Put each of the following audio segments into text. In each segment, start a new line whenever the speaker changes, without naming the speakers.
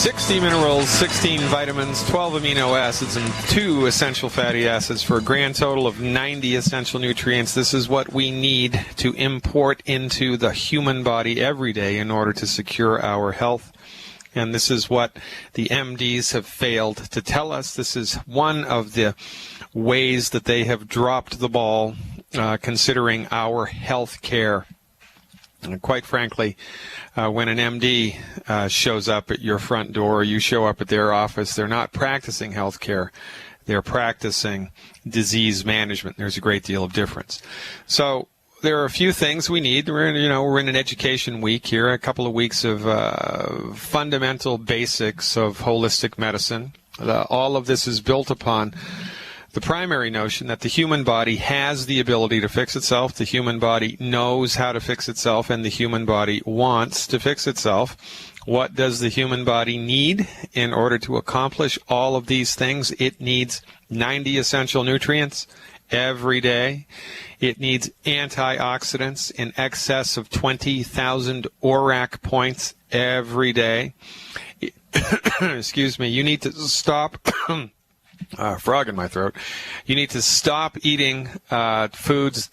60 minerals, 16 vitamins, 12 amino acids, and 2 essential fatty acids for a grand total of 90 essential nutrients. This is what we need to import into the human body every day in order to secure our health. And this is what the MDs have failed to tell us. This is one of the ways that they have dropped the ball considering our health care. And quite frankly, when an MD shows up at your front door, or you show up at their office, they're not practicing health care. They're practicing disease management. There's a great deal of difference. So there are a few things we need. We're in an education week here, a couple of weeks of fundamental basics of holistic medicine. All of this is built upon the primary notion that the human body has the ability to fix itself, the human body knows how to fix itself, and the human body wants to fix itself. What does the human body need in order to accomplish all of these things? It needs 90 essential nutrients every day. It needs antioxidants in excess of 20,000 ORAC points every day. Excuse me, you need to stop... frog in my throat. You need to stop eating 10 foods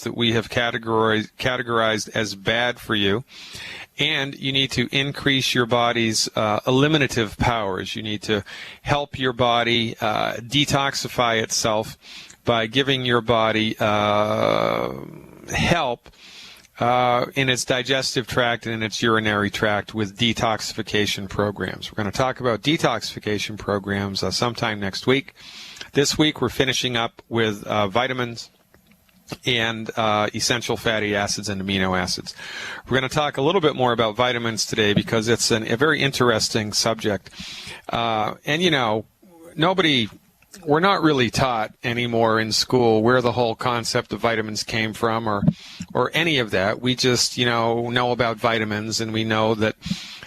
that we have categorized as bad for you. And you need to increase your body's eliminative powers. You need to help your body detoxify itself by giving your body help in its digestive tract and in its urinary tract with detoxification programs. We're going to talk about detoxification programs sometime next week. This week we're finishing up with vitamins and essential fatty acids and amino acids. We're going to talk a little bit more about vitamins today because it's a very interesting subject. We're not really taught anymore in school where the whole concept of vitamins came from or any of that. We just, know about vitamins, and we know that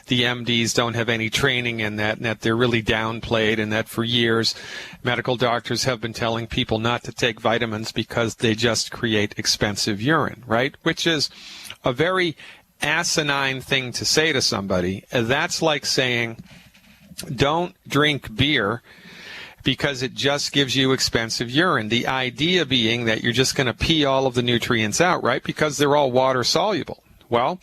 the MDs don't have any training in that, and that they're really downplayed, and that for years medical doctors have been telling people not to take vitamins because they just create expensive urine, right? Which is a very asinine thing to say to somebody. That's like saying, don't drink beer because it just gives you expensive urine. The idea being that you're just going to pee all of the nutrients out, right? Because they're all water soluble. Well,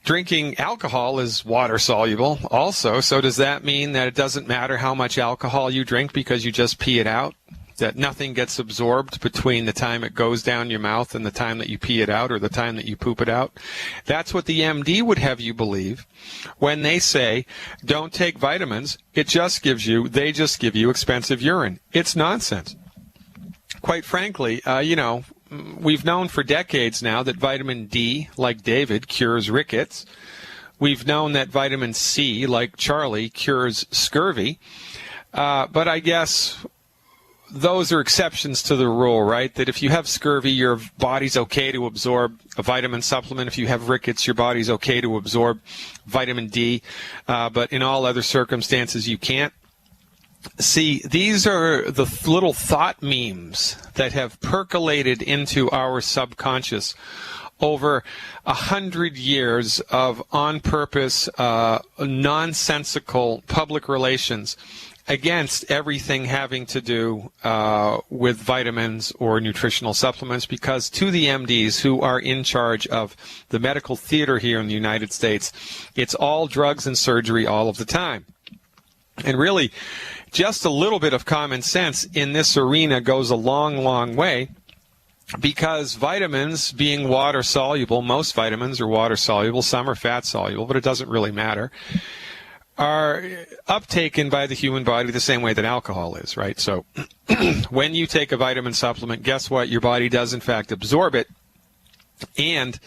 drinking alcohol is water soluble also. So does that mean that it doesn't matter how much alcohol you drink because you just pee it out? That nothing gets absorbed between the time it goes down your mouth and the time that you pee it out or the time that you poop it out? That's what the MD would have you believe when they say, don't take vitamins. They just give you expensive urine. It's nonsense. Quite frankly, we've known for decades now that vitamin D, like David, cures rickets. We've known that vitamin C, like Charlie, cures scurvy. But I guess those are exceptions to the rule, right? That if you have scurvy, your body's okay to absorb a vitamin supplement. If you have rickets, your body's okay to absorb vitamin D. But in all other circumstances, you can't. See, these are the little thought memes that have percolated into our subconscious over 100 years of on-purpose, nonsensical public relations against everything having to do with vitamins or nutritional supplements, because to the MDs who are in charge of the medical theater here in the United States, it's all drugs and surgery all of the time. And really, just a little bit of common sense in this arena goes a long, long way, because vitamins being water soluble, most vitamins are water soluble, some are fat soluble, but it doesn't really matter, are uptaken by the human body the same way that alcohol is, right? So when you take a vitamin supplement, guess what? Your body does, in fact, absorb it, and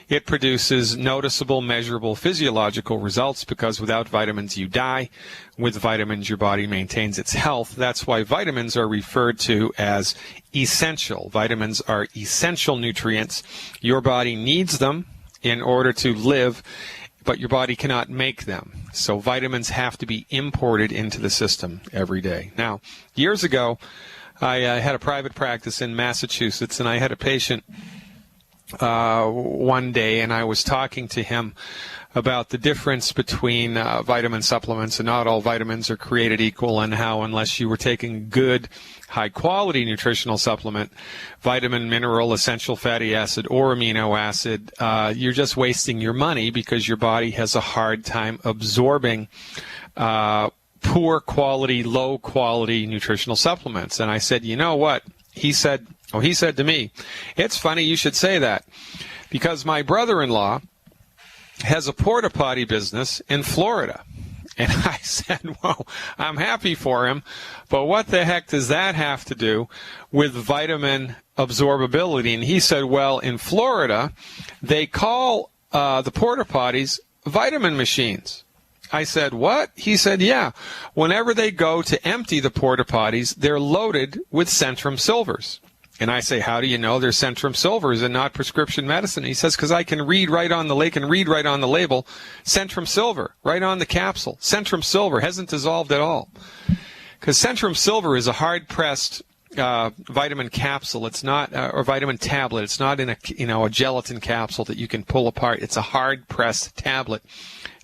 it produces noticeable, measurable physiological results, because without vitamins, you die. With vitamins, your body maintains its health. That's why vitamins are referred to as essential. Vitamins are essential nutrients. Your body needs them in order to live, but your body cannot make them. So vitamins have to be imported into the system every day. Now, years ago, I had a private practice in Massachusetts, and I had a patient one day, and I was talking to him about the difference between vitamin supplements, and not all vitamins are created equal, and how unless you were taking good, high-quality nutritional supplement, vitamin, mineral, essential fatty acid, or amino acid, you're just wasting your money because your body has a hard time absorbing poor quality, low quality nutritional supplements. And I said, you know what? He said to me, it's funny you should say that, because my brother-in-law has a porta potty business in Florida. And I said, well, I'm happy for him, but what the heck does that have to do with vitamin absorbability? And he said, well, in Florida, they call the porta potties vitamin machines. I said, what? He said, yeah. Whenever they go to empty the porta potties, they're loaded with Centrum Silvers. And I say, how do you know they're Centrum Silvers and not prescription medicine? He says, because I can read right on the label, Centrum Silver, right on the capsule. Centrum Silver hasn't dissolved at all. Because Centrum Silver is a hard-pressed vitamin capsule. It's not, or vitamin tablet. It's not in a gelatin capsule that you can pull apart. It's a hard-pressed tablet.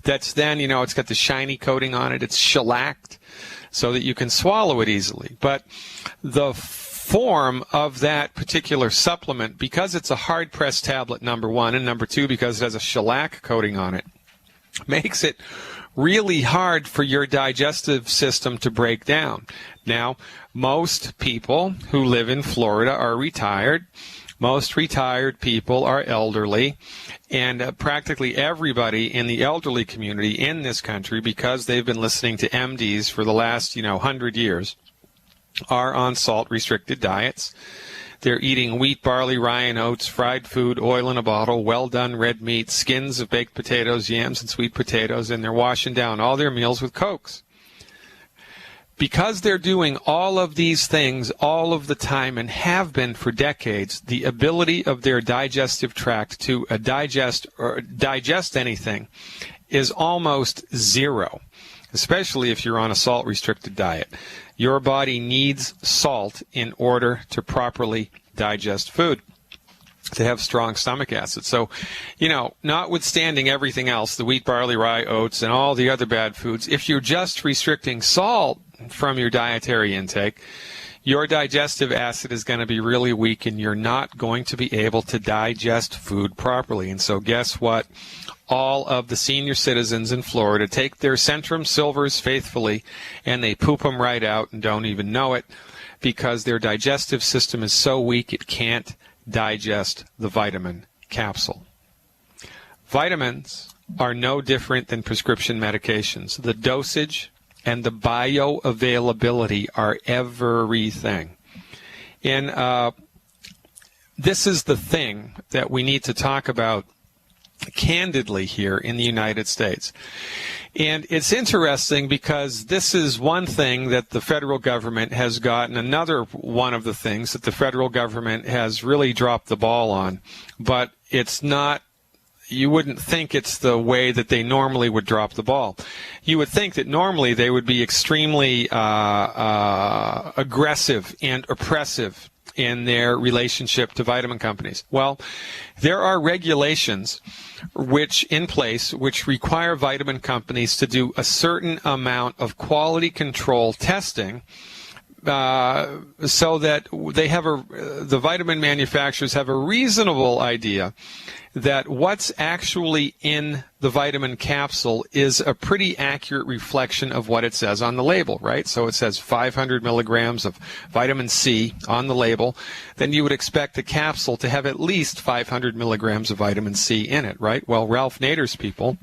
That's then, it's got the shiny coating on it. It's shellacked so that you can swallow it easily. But the form of that particular supplement, because it's a hard-pressed tablet, number one, and number two, because it has a shellac coating on it, makes it really hard for your digestive system to break down. Now, most people who live in Florida are retired. Most retired people are elderly, and practically everybody in the elderly community in this country, because they've been listening to MDs for the last, 100 years, are on salt-restricted diets. They're eating wheat, barley, rye, and oats, fried food, oil in a bottle, well-done red meat, skins of baked potatoes, yams, and sweet potatoes, and they're washing down all their meals with Cokes. Because they're doing all of these things all of the time and have been for decades, the ability of their digestive tract to digest anything is almost zero, especially if you're on a salt-restricted diet. Your body needs salt in order to properly digest food, to have strong stomach acid. So, notwithstanding everything else, the wheat, barley, rye, oats, and all the other bad foods, if you're just restricting salt from your dietary intake, your digestive acid is going to be really weak, and you're not going to be able to digest food properly. And so guess what? All of the senior citizens in Florida take their Centrum Silvers faithfully, and they poop them right out and don't even know it, because their digestive system is so weak it can't digest the vitamin capsule. Vitamins are no different than prescription medications. The dosage and the bioavailability are everything. And this is the thing that we need to talk about candidly here in the United States. And it's interesting because this is one thing that the federal government has gotten, another one of the things that the federal government has really dropped the ball on, but it's not, you wouldn't think it's the way that they normally would drop the ball. You would think that normally they would be extremely aggressive and oppressive in their relationship to vitamin companies. Well, there are regulations which require vitamin companies to do a certain amount of quality control testing so that the vitamin manufacturers have a reasonable idea that what's actually in the vitamin capsule is a pretty accurate reflection of what it says on the label, right? So it says 500 milligrams of vitamin C on the label. Then you would expect the capsule to have at least 500 milligrams of vitamin C in it, right? Well, Ralph Nader's people,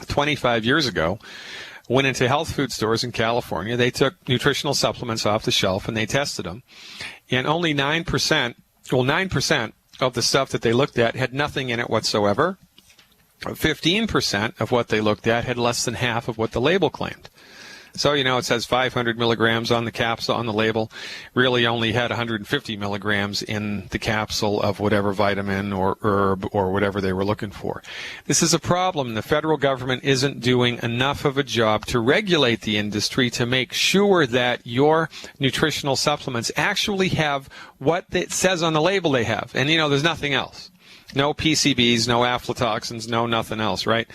25 years ago, went into health food stores in California. They took nutritional supplements off the shelf and they tested them. And only 9% of the stuff that they looked at had nothing in it whatsoever. 15% of what they looked at had less than half of what the label claimed. So, it says 500 milligrams on the capsule, on the label, really only had 150 milligrams in the capsule of whatever vitamin or herb or whatever they were looking for. This is a problem. The federal government isn't doing enough of a job to regulate the industry to make sure that your nutritional supplements actually have what it says on the label they have. And, there's nothing else. No PCBs, no aflatoxins, no nothing else, right?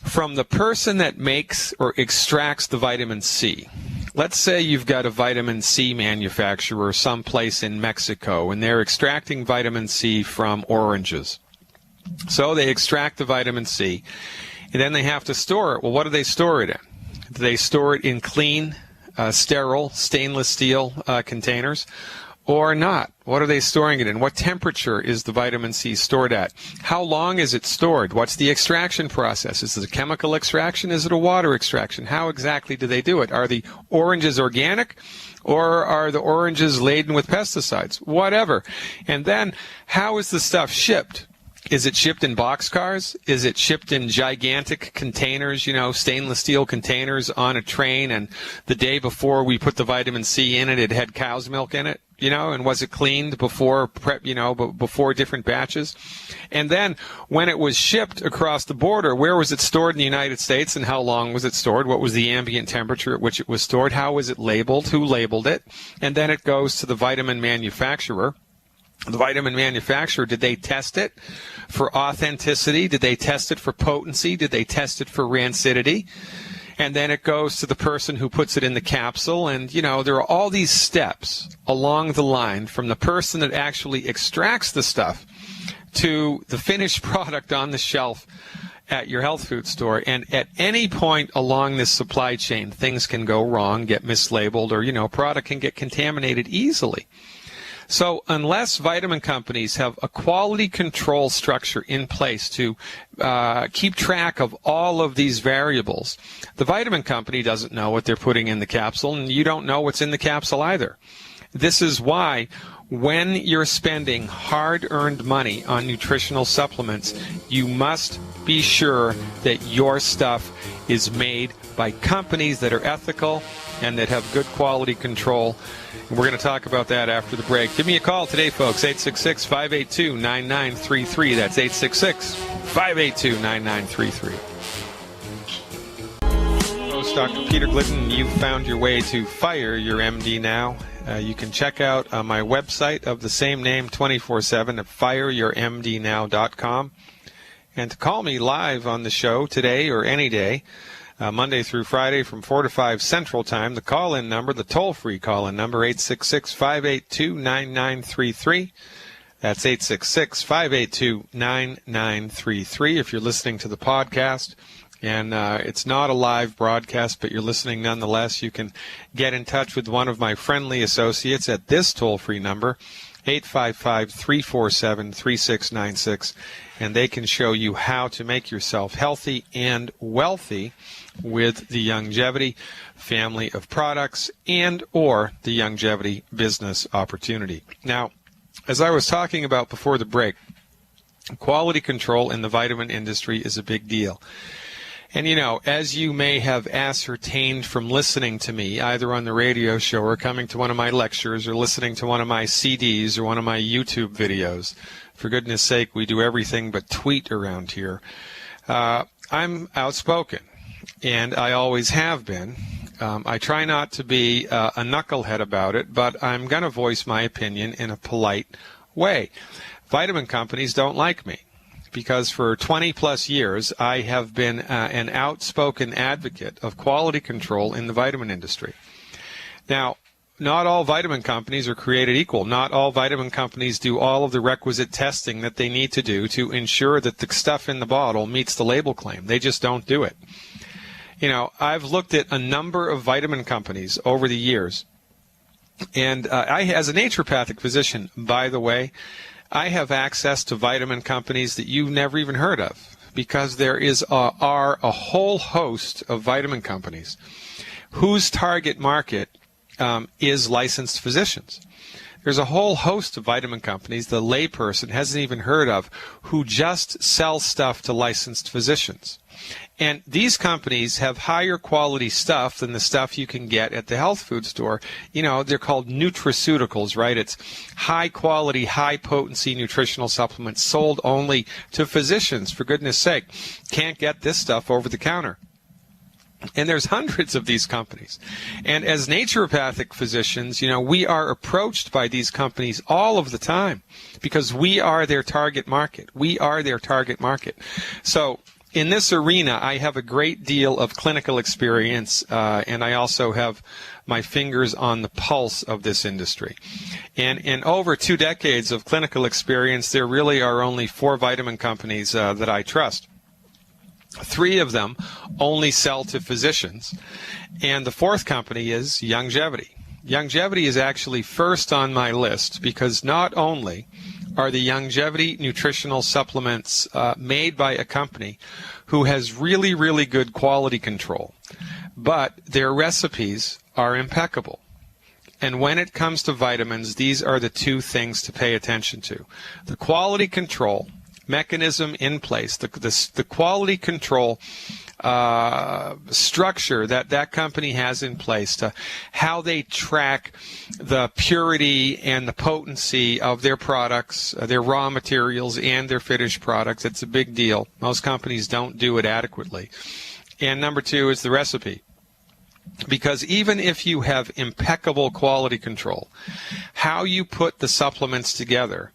From the person that makes or extracts the vitamin C. Let's say you've got a vitamin C manufacturer someplace in Mexico, and they're extracting vitamin C from oranges. So they extract the vitamin C, and then they have to store it. Well, what do they store it in? Do they store it in clean, sterile, stainless steel containers, or not? What are they storing it in? What temperature is the vitamin C stored at? How long is it stored? What's the extraction process? Is it a chemical extraction? Is it a water extraction? How exactly do they do it? Are the oranges organic, or are the oranges laden with pesticides? Whatever. And then, how is the stuff shipped? Is it shipped in boxcars? Is it shipped in gigantic containers, stainless steel containers on a train, and the day before we put the vitamin C in it, it had cow's milk in it, and was it cleaned before prep, before different batches? And then when it was shipped across the border, where was it stored in the United States, and how long was it stored? What was the ambient temperature at which it was stored? How was it labeled? Who labeled it? And then it goes to the vitamin manufacturer. The vitamin manufacturer, did they test it for authenticity? Did they test it for potency? Did they test it for rancidity? And then it goes to the person who puts it in the capsule. And, there are all these steps along the line from the person that actually extracts the stuff to the finished product on the shelf at your health food store. And at any point along this supply chain, things can go wrong, get mislabeled, or, product can get contaminated easily. So unless vitamin companies have a quality control structure in place to keep track of all of these variables, the vitamin company doesn't know what they're putting in the capsule, and you don't know what's in the capsule either. This is why when you're spending hard-earned money on nutritional supplements, you must be sure that your stuff is made by companies that are ethical and that have good quality control. And we're going to talk about that after the break. Give me a call today, folks, 866-582-9933. That's 866-582-9933. Host Dr. Peter Glidden, you've found your way to Fire Your MD Now. You can check out my website of the same name 24/7 at fireyourmdnow.com. And to call me live on the show today or any day, Monday through Friday from 4 to 5 Central Time, the call-in number, the toll-free call-in number, 866-582-9933. That's 866-582-9933. If you're listening to the podcast, and it's not a live broadcast, but you're listening nonetheless, you can get in touch with one of my friendly associates at this toll-free number, 855-347-3696, and they can show you how to make yourself healthy and wealthy with the Youngevity family of products and or the Youngevity business opportunity. Now, as I was talking about before the break, quality control in the vitamin industry is a big deal. And, as you may have ascertained from listening to me, either on the radio show or coming to one of my lectures or listening to one of my CDs or one of my YouTube videos, for goodness sake, we do everything but tweet around here. I'm outspoken, and I always have been. I try not to be a knucklehead about it, but I'm going to voice my opinion in a polite way. Vitamin companies don't like me, because for 20-plus years, I have been an outspoken advocate of quality control in the vitamin industry. Now, not all vitamin companies are created equal. Not all vitamin companies do all of the requisite testing that they need to do to ensure that the stuff in the bottle meets the label claim. They just don't do it. I've looked at a number of vitamin companies over the years, and I, as a naturopathic physician, by the way, I have access to vitamin companies that you've never even heard of, because there are a whole host of vitamin companies whose target market is licensed physicians. There's a whole host of vitamin companies the layperson hasn't even heard of who just sell stuff to licensed physicians. And these companies have higher quality stuff than the stuff you can get at the health food store. They're called nutraceuticals, right? It's high quality, high potency nutritional supplements sold only to physicians, for goodness sake. Can't get this stuff over the counter. And there's hundreds of these companies. And as naturopathic physicians, we are approached by these companies all of the time because we are their target market. We are their target market. So in this arena, I have a great deal of clinical experience, and I also have my fingers on the pulse of this industry. And in over 2 decades of clinical experience, there really are only 4 vitamin companies that I trust. 3 of them only sell to physicians, and the 4th company is Youngevity. Youngevity is actually first on my list because not only are the Youngevity nutritional supplements made by a company who has really, really good quality control, but their recipes are impeccable. And when it comes to vitamins, these are the 2 things to pay attention to. The quality control mechanism in place, the quality control structure that company has in place to how they track the purity and the potency of their products, their raw materials, and their finished products. It's a big deal. Most companies don't do it adequately. And number 2 is the recipe. Because even if you have impeccable quality control, how you put the supplements together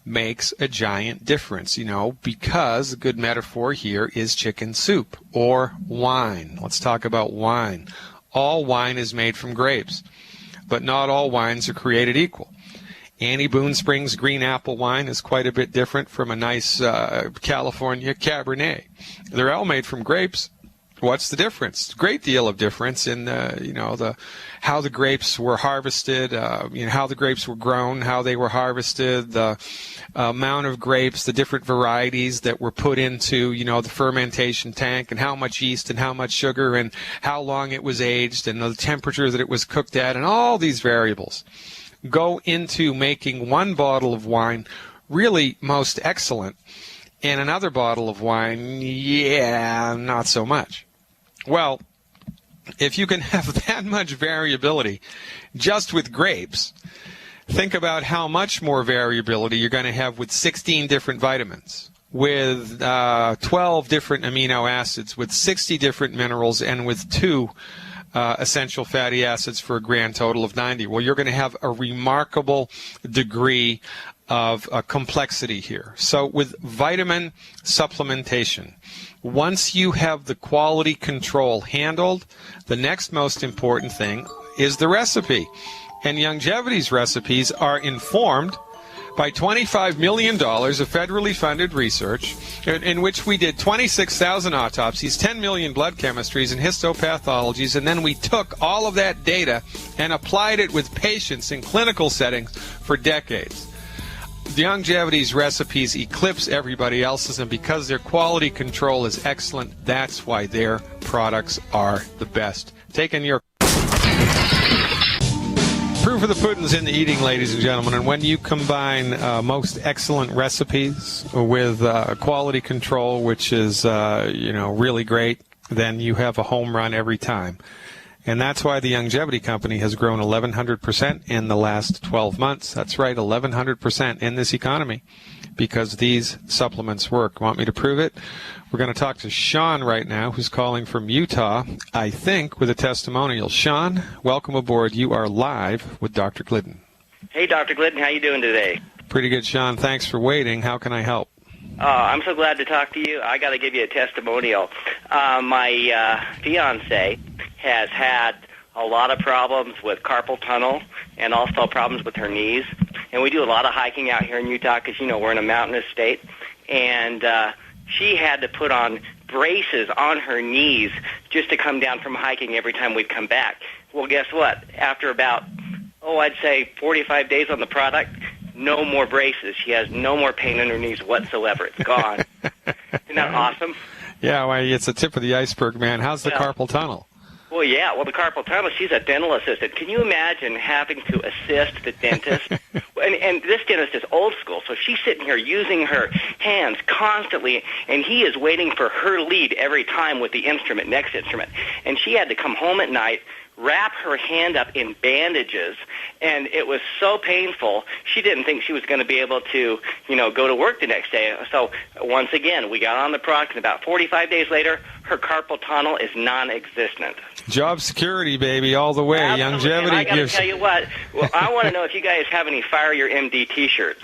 makes a giant difference, because a good metaphor here is chicken soup or wine. Let's talk about wine. All wine is made from grapes, but not all wines are created equal. Annie Boone Springs green apple wine is quite a bit different from a nice California Cabernet. They're all made from grapes. What's the difference? A great deal of difference in how the grapes were harvested, how the grapes were grown, how they were harvested, the amount of grapes, the different varieties that were put into, the fermentation tank, and how much yeast and how much sugar and how long it was aged and the temperature that it was cooked at, and all these variables go into making one bottle of wine really most excellent, and another bottle of wine, not so much. Well, if you can have that much variability just with grapes, think about how much more variability you're going to have with 16 different vitamins, with 12 different amino acids, with 60 different minerals, and with 2 essential fatty acids for a grand total of 90. Well, you're going to have a remarkable degree of complexity here. So with vitamin supplementation, once you have the quality control handled, the next most important thing is the recipe. And Youngevity's recipes are informed by $25 million of federally funded research in which we did 26,000 autopsies, 10 million blood chemistries, and histopathologies, and then we took all of that data and applied it with patients in clinical settings for decades. The Youngevity's recipes eclipse everybody else's, and because their quality control is excellent, that's why their products are the best. Taking your proof of the pudding's in the eating, ladies and gentlemen, and when you combine most excellent recipes with quality control, which is really great, then you have a home run every time. And that's why the Youngevity company has grown 1,100% in the last 12 months. That's right, 1,100% in this economy, because these supplements work. Want me to prove it? We're going to talk to Sean right now, who's calling from Utah, I think, with a testimonial. Sean, welcome aboard. You are live with Dr. Glidden.
Hey, Dr. Glidden. How you doing today?
Pretty good, Sean. Thanks for waiting. How can I help?
I'm so glad to talk to you. I got to give you a testimonial. My fiance has had a lot of problems with carpal tunnel and also problems with her knees. And we do a lot of hiking out here in Utah because, we're in a mountainous state. And she had to put on braces on her knees just to come down from hiking every time we'd come back. Well, guess what? After about, I'd say 45 days on the product, no more braces. She has no more pain in her knees whatsoever. It's gone. Isn't that awesome?
Yeah, well, it's the tip of the iceberg, man. How's the carpal tunnel?
Well, yeah. Well, the carpal tunnel, she's a dental assistant. Can you imagine having to assist the dentist? and this dentist is old school, so she's sitting here using her hands constantly, and he is waiting for her lead every time with the next instrument. And she had to come home at night, wrap her hand up in bandages, and it was so painful, she didn't think she was going to be able to, go to work the next day. So once again, we got on the product, and about 45 days later, her carpal tunnel is non-existent.
Job security, baby, all the way.
Absolutely.
Youngevity.
And I got to tell you what, I want to know if you guys have any Fire Your MD T-shirts.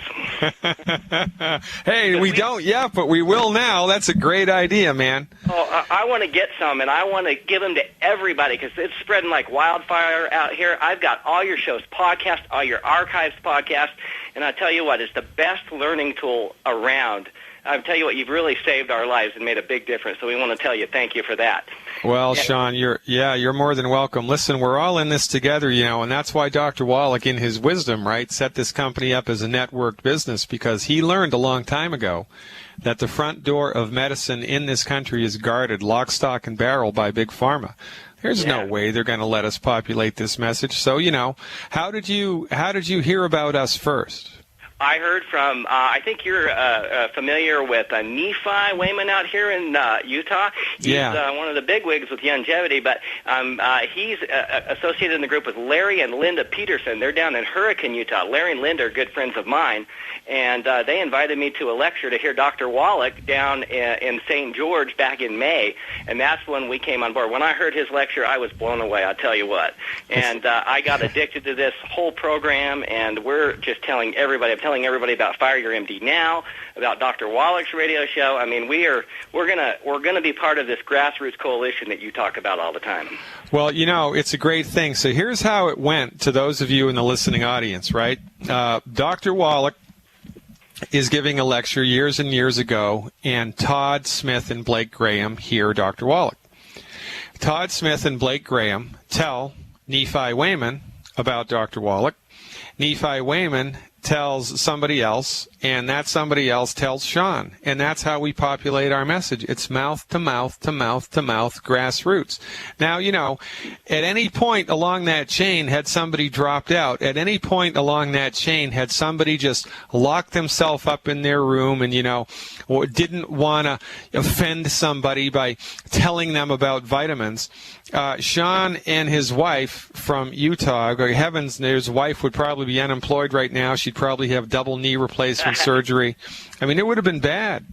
Hey, we don't yet, but we will now. That's a great idea, man.
Oh, I want to get some, and I want to give them to everybody because it's spreading like wildfire out here. I've got all your shows podcast, all your archives podcast, and I tell you what, it's the best learning tool around. I tell you what, you've really saved our lives and made a big difference, so we want to tell you thank you for that.
Well, Sean, you're more than welcome. Listen, we're all in this together, and that's why Dr. Wallach, in his wisdom, right, set this company up as a networked business, because he learned a long time ago that the front door of medicine in this country is guarded lock, stock, and barrel by Big Pharma. There's no way they're going to let us populate this message. So, how did you hear about us first?
I heard from, I think you're familiar with Nephi Wayman out here in Utah. He's one of the bigwigs with Youngevity, but he's associated in the group with Larry and Linda Peterson. They're down in Hurricane, Utah. Larry and Linda are good friends of mine, and they invited me to a lecture to hear Dr. Wallach down in St. George back in May, and that's when we came on board. When I heard his lecture, I was blown away, I'll tell you what. And I got addicted to this whole program, and we're just telling everybody, telling everybody about Fire Your MD Now, about Dr. Wallach's radio show. I mean, we're gonna be part of this grassroots coalition that you talk about all the time.
Well, it's a great thing. So here's how it went to those of you in the listening audience, right? Dr. Wallach is giving a lecture years and years ago, and Todd Smith and Blake Graham hear Dr. Wallach. Todd Smith and Blake Graham tell Nephi Wayman about Dr. Wallach. Nephi Wayman tells somebody else, and that somebody else tells Sean. And that's how we populate our message. It's mouth to mouth to mouth to mouth, grassroots. Now, at any point along that chain, had somebody dropped out, at any point along that chain, had somebody just locked themselves up in their room and, or didn't want to offend somebody by telling them about vitamins, Sean and his wife from Utah, heavens, his wife would probably be unemployed right now. She'd probably have double knee replacement surgery. I mean, it would have been bad.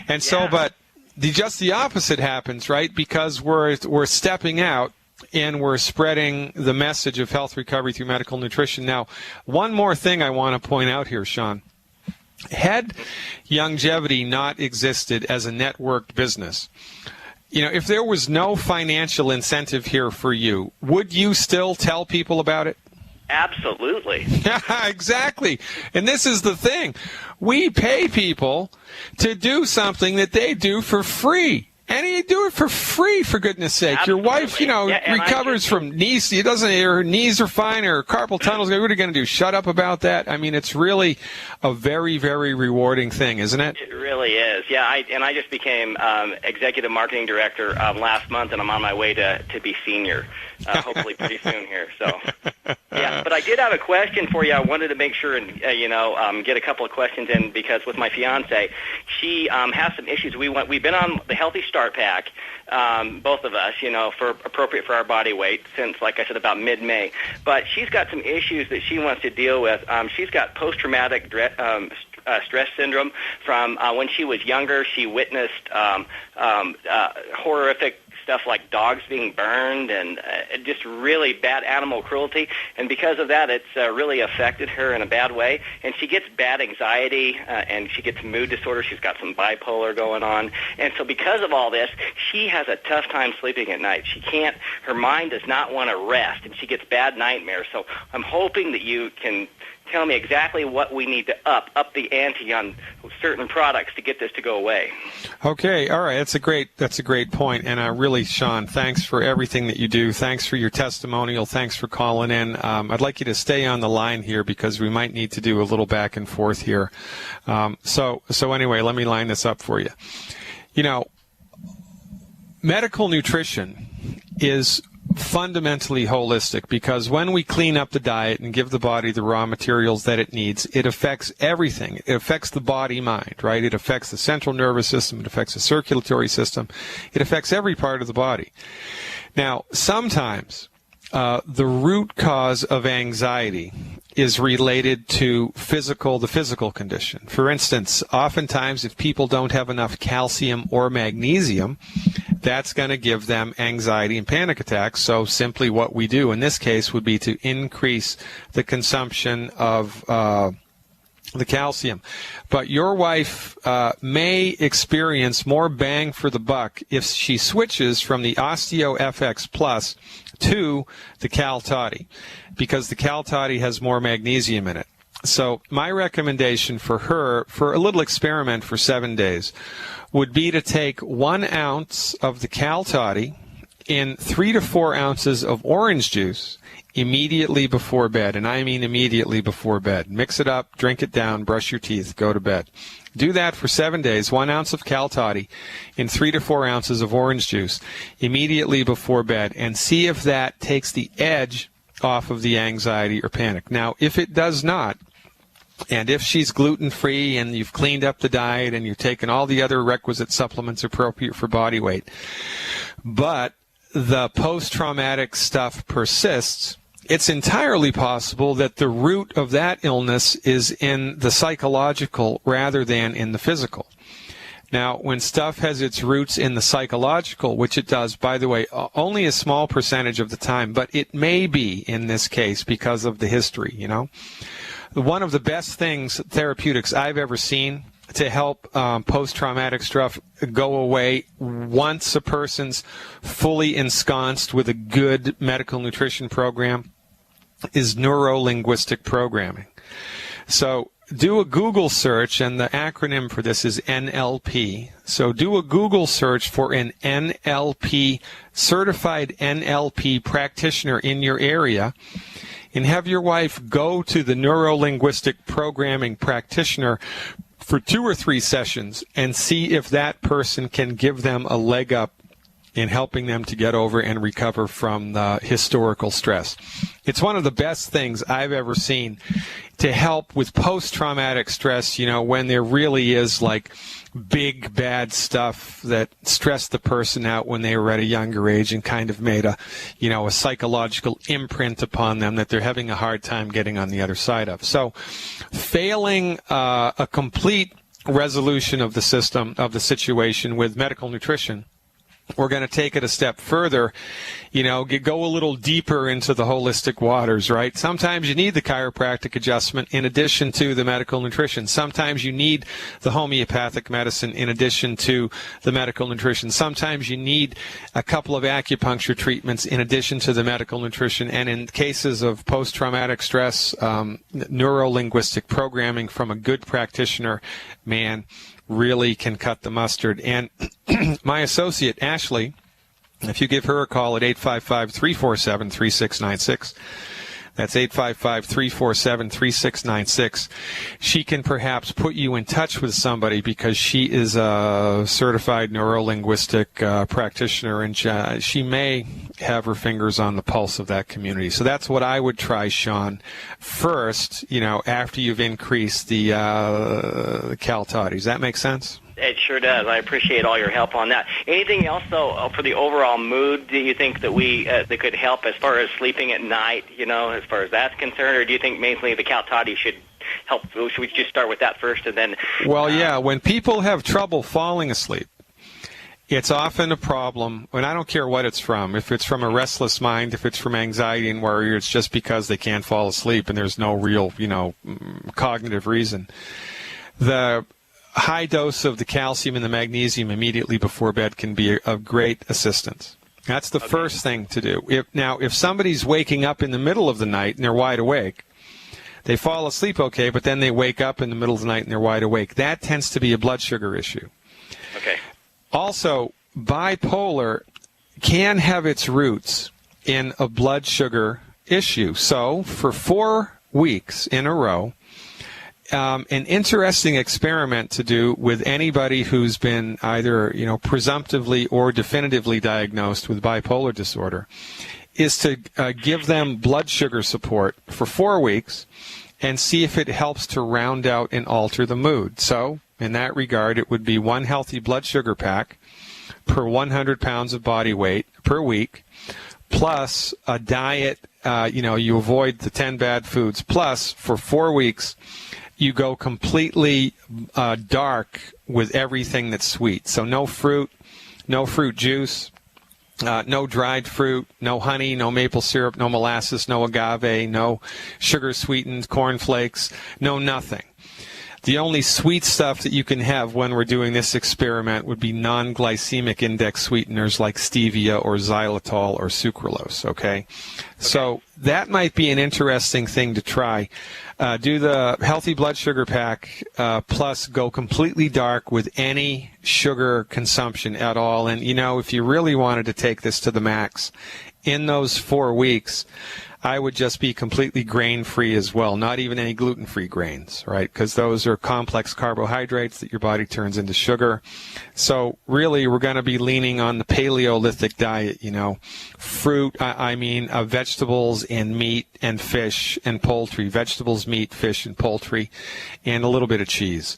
And so, but just the opposite happens, right? Because we're stepping out and we're spreading the message of health recovery through medical nutrition. Now, one more thing I want to point out here, Sean. Had Youngevity not existed as a networked business, if there was no financial incentive here for you, would you still tell people about it?
Absolutely.
Yeah, exactly. And this is the thing. We pay people to do something that they do for free. And you do it for free, for goodness sake.
Absolutely.
Your wife, recovers from knees. Her knees are fine, her carpal tunnel's. What are you going to do? Shut up about that? I mean, it's really a very, very rewarding thing, isn't it?
It really is. Yeah, I just became executive marketing director last month, and I'm on my way to be senior, hopefully pretty soon here. So, yeah. But I did have a question for you. I wanted to make sure and get a couple of questions in, because with my fiance, she has some issues. We've been on the Healthy Start Pack, both of us, for appropriate for our body weight since, like I said, about mid-May. But she's got some issues that she wants to deal with. She's got post-traumatic stress syndrome from when she was younger. She witnessed horrific stuff like dogs being burned and just really bad animal cruelty. And because of that, it's really affected her in a bad way. And she gets bad anxiety and she gets mood disorder. She's got some bipolar going on. And so because of all this, she has a tough time sleeping at night. Her mind does not want to rest, and she gets bad nightmares. So I'm hoping that you can tell me exactly what we need to up the ante on certain products to get this to go away.
Okay, all right, that's a great point, and really, Sean, thanks for everything that you do. Thanks for your testimonial. Thanks for calling in. I'd like you to stay on the line here because we might need to do a little back and forth here. So anyway, let me line this up for you. Medical nutrition is fundamentally holistic, because when we clean up the diet and give the body the raw materials that it needs, it affects everything. It affects the body-mind, right? It affects the central nervous system. It affects the circulatory system. It affects every part of the body. Now, sometimes the root cause of anxiety is related to the physical condition. For instance, oftentimes if people don't have enough calcium or magnesium, that's going to give them anxiety and panic attacks. So simply what we do in this case would be to increase the consumption of the calcium. But your wife may experience more bang for the buck if she switches from the Osteo FX Plus to the Cal Toddy, because the Cal Toddy has more magnesium in it. So my recommendation for her, for a little experiment for 7 days, would be to take 1 ounce of the Cal Toddy in 3 to 4 ounces of orange juice immediately before bed. And I mean immediately before bed. Mix it up, drink it down, brush your teeth, go to bed. Do that for 7 days, 1 ounce of Cal Toddy in 3 to 4 ounces of orange juice immediately before bed, and see if that takes the edge off of the anxiety or panic. Now, if it does not, and if she's gluten-free and you've cleaned up the diet and you've taken all the other requisite supplements appropriate for body weight, but the post-traumatic stuff persists, it's entirely possible that the root of that illness is in the psychological rather than in the physical. Now, when stuff has its roots in the psychological, which it does, by the way, only a small percentage of the time, but it may be in this case because of the history, you know. One of the best things, therapeutics I've ever seen to help post-traumatic stuff go away once a person's fully ensconced with a good medical nutrition program is neuro-linguistic programming. So do a Google search, and the acronym for this is NLP. So do a Google search for an NLP, certified NLP practitioner in your area, and have your wife go to the neuro-linguistic programming practitioner for 2 or 3 sessions and see if that person can give them a leg up in helping them to get over and recover from the historical stress. It's one of the best things I've ever seen to help with post-traumatic stress, you know, when there really is like big bad stuff that stressed the person out when they were at a younger age and kind of made a psychological imprint upon them that they're having a hard time getting on the other side of. So failing a complete resolution of the system, of the situation with medical nutrition, we're going to take it a step further, go a little deeper into the holistic waters, right? Sometimes you need the chiropractic adjustment in addition to the medical nutrition. Sometimes you need the homeopathic medicine in addition to the medical nutrition. Sometimes you need a couple of acupuncture treatments in addition to the medical nutrition. And in cases of post-traumatic stress, neuro-linguistic programming from a good practitioner, man, really can cut the mustard. And my associate, Ashley, if you give her a call at 855-347-3696, that's 855-347-3696, she can perhaps put you in touch with somebody because she is a certified neuro-linguistic practitioner, and she may have her fingers on the pulse of that community. So that's what I would try, Sean, first, after you've increased the Cal Toddy. Does that make sense?
It sure does. I appreciate all your help on that. Anything else, though, for the overall mood, do you think that that could help as far as sleeping at night, as far as that's concerned, or do you think mainly the Cal Toddy should help? Should we just start with that first and then?
Well, yeah. When people have trouble falling asleep, it's often a problem, and I don't care what it's from. If it's from a restless mind, if it's from anxiety and worry, it's just because they can't fall asleep and there's no real, cognitive reason. The high dose of the calcium and the magnesium immediately before bed can be of great assistance. That's the first thing to do. If somebody's waking up in the middle of the night and they're wide awake, they fall asleep okay, but then they wake up in the middle of the night and they're wide awake. That tends to be a blood sugar issue.
Okay.
Also, bipolar can have its roots in a blood sugar issue. So for 4 weeks in a row, an interesting experiment to do with anybody who's been either, presumptively or definitively diagnosed with bipolar disorder is to give them blood sugar support for 4 weeks and see if it helps to round out and alter the mood. So in that regard, it would be 1 healthy blood sugar pack per 100 pounds of body weight per week, plus a diet, you avoid the 10 bad foods, plus for 4 weeks, you go completely dark with everything that's sweet. So no fruit juice, no dried fruit, no honey, no maple syrup, no molasses, no agave, no sugar-sweetened cornflakes, no nothing. The only sweet stuff that you can have when we're doing this experiment would be non-glycemic index sweeteners like stevia or xylitol or sucralose, okay? So that might be an interesting thing to try. Do the healthy blood sugar pack, plus go completely dark with any sugar consumption at all. And, if you really wanted to take this to the max, in those 4 weeks, I would just be completely grain-free as well, not even any gluten-free grains, right? Because those are complex carbohydrates that your body turns into sugar. So really, we're going to be leaning on the Paleolithic diet, fruit, vegetables and meat and fish and poultry, vegetables, meat, fish, and poultry, and a little bit of cheese.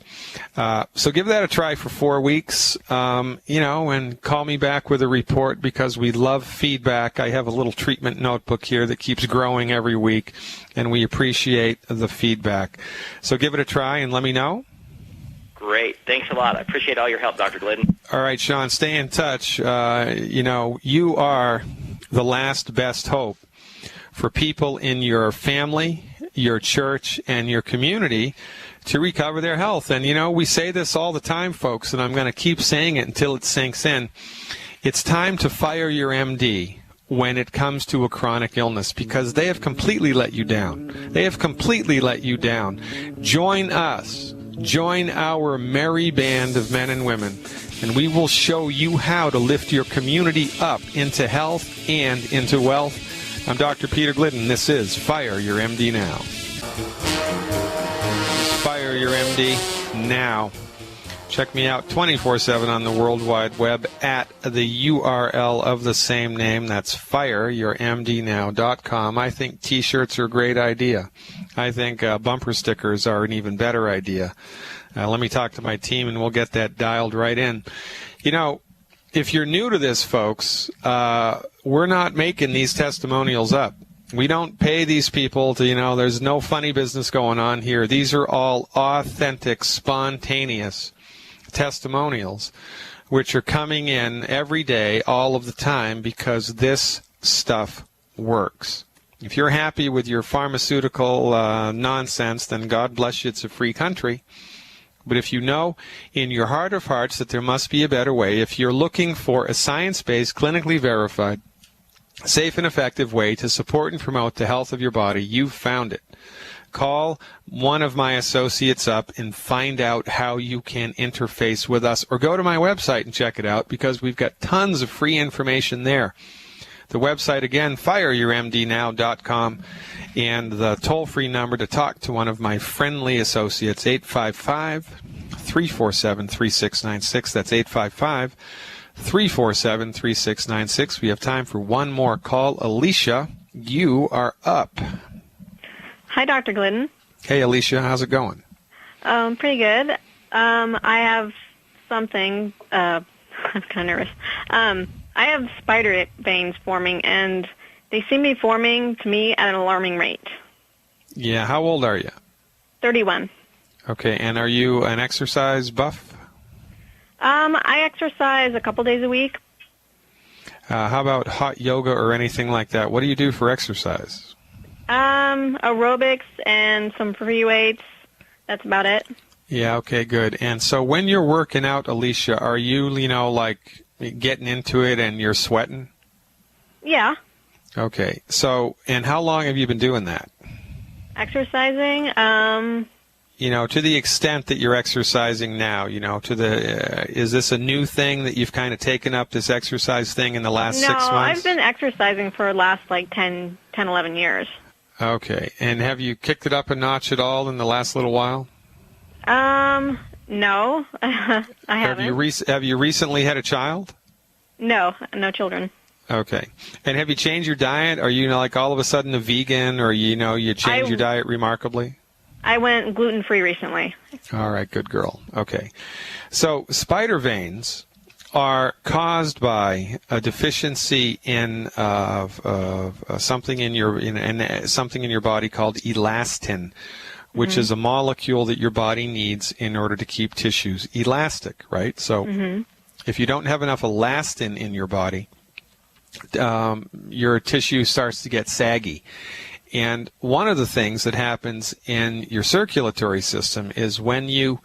So give that a try for 4 weeks, and call me back with a report because we love feedback. I have a little treatment notebook here that keeps growing every week, and we appreciate the feedback. So give it a try and let me know.
Great. Thanks a lot. I appreciate all your help, Dr. Glidden.
All right, Sean, stay in touch. You are the last best hope for people in your family, your church, and your community to recover their health. And, we say this all the time, folks, and I'm going to keep saying it until it sinks in. It's time to fire your MD when it comes to a chronic illness because they have completely let you down. They have completely let you down. Join us. Join our merry band of men and women, and we will show you how to lift your community up into health and into wealth. I'm Dr. Peter Glidden. This is Fire Your MD Now. Fire Your MD Now. Check me out 24/7 on the World Wide Web at the URL of the same name. That's fireyourmdnow.com. I think T-shirts are a great idea. I think bumper stickers are an even better idea. Let me talk to my team, and we'll get that dialed right in. If you're new to this, folks, we're not making these testimonials up. We don't pay these people to, there's no funny business going on here. These are all authentic, spontaneous testimonials which are coming in every day, all of the time, because this stuff works. If you're happy with your pharmaceutical nonsense, then God bless you, it's a free country. But if you know in your heart of hearts that there must be a better way, if you're looking for a science-based, clinically verified, safe and effective way to support and promote the health of your body, you've found it. Call one of my associates up and find out how you can interface with us, or go to my website and check it out because we've got tons of free information there. The website, again, fireyourmdnow.com, and the toll-free number to talk to one of my friendly associates, 855-347-3696. That's 855-347-3696. We have time for one more call. Alicia, you are up.
Hi, Dr. Glidden.
Hey, Alicia. How's it going?
Pretty good. I have something. I'm kind of nervous. I have spider veins forming, and they seem to be forming to me at an alarming rate.
Yeah. How old are you?
31.
Okay. And are you an exercise buff?
I exercise a couple days a week.
How about hot yoga or anything like that? What do you do for exercise?
Aerobics and some free weights. That's about it.
Yeah, okay, good. And so when you're working out, Alicia, are you, like getting into it and you're sweating?
Yeah.
Okay. So, and how long have you been doing that?
Exercising,
to the extent that you're exercising now, is this a new thing that you've kind of taken up, this exercise thing, in the last 6 months?
No, I've been exercising for the last 10, 11 years.
Okay. And have you kicked it up a notch at all in the last little while?
No, I haven't.
Have you recently had a child?
No children.
Okay. And have you changed your diet? Are you all of a sudden a vegan, or you changed your diet remarkably?
I went gluten-free recently.
All right, good girl. Okay. So spider veins are caused by a deficiency in something in your body called elastin, which is a molecule that your body needs in order to keep tissues elastic, right? So if you don't have enough elastin in your body, your tissue starts to get saggy. And one of the things that happens in your circulatory system is when you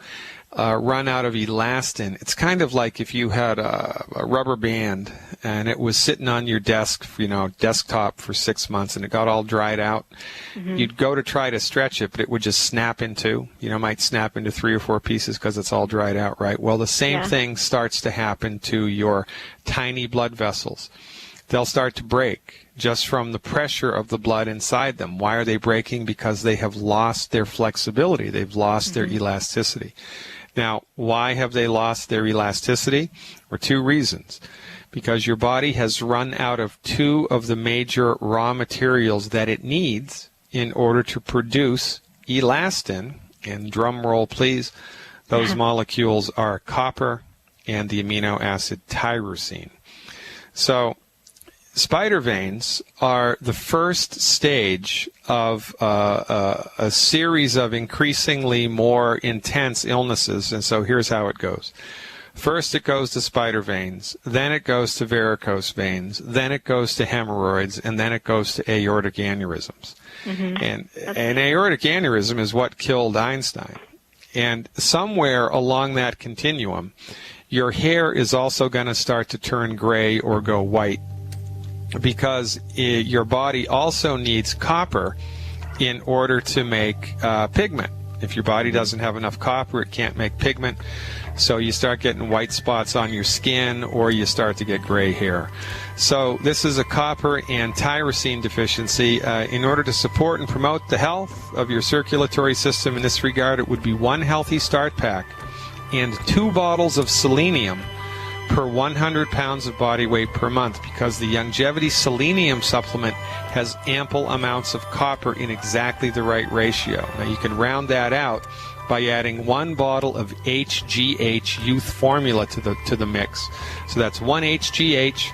run out of elastin, it's kind of like if you had a rubber band and it was sitting on your desk, desktop for 6 months and it got all dried out. You'd go to try to stretch it, but it would just snap in two. Might snap into 3 or 4 pieces because it's all dried out, right? Well, the same thing starts to happen to your tiny blood vessels. They'll start to break just from the pressure of the blood inside them. Why are they breaking? Because they have lost their flexibility. They've lost their elasticity. Now, why have they lost their elasticity? For 2 reasons. Because your body has run out of 2 of the major raw materials that it needs in order to produce elastin. And drum roll, please. Those molecules are copper and the amino acid tyrosine. So spider veins are the first stage of a series of increasingly more intense illnesses, and so here's how it goes. First it goes to spider veins, then it goes to varicose veins, then it goes to hemorrhoids, and then it goes to aortic aneurysms. And an aortic aneurysm is what killed Einstein. And somewhere along that continuum, your hair is also going to start to turn gray or go white, because your body also needs copper in order to make pigment. If your body doesn't have enough copper, it can't make pigment. So you start getting white spots on your skin, or you start to get gray hair. So this is a copper and tyrosine deficiency. In order to support and promote the health of your circulatory system in this regard, it would be 1 healthy start pack and 2 bottles of selenium per 100 pounds of body weight per month, because the Youngevity selenium supplement has ample amounts of copper in exactly the right ratio. Now you can round that out by adding 1 bottle of HGH Youth Formula to the mix. So that's 1 HGH,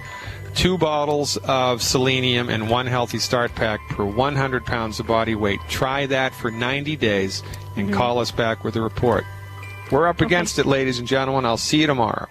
2 bottles of selenium, and 1 healthy start pack per 100 pounds of body weight. Try that for 90 days and call us back with a report. We're up against it, ladies and gentlemen. I'll see you tomorrow.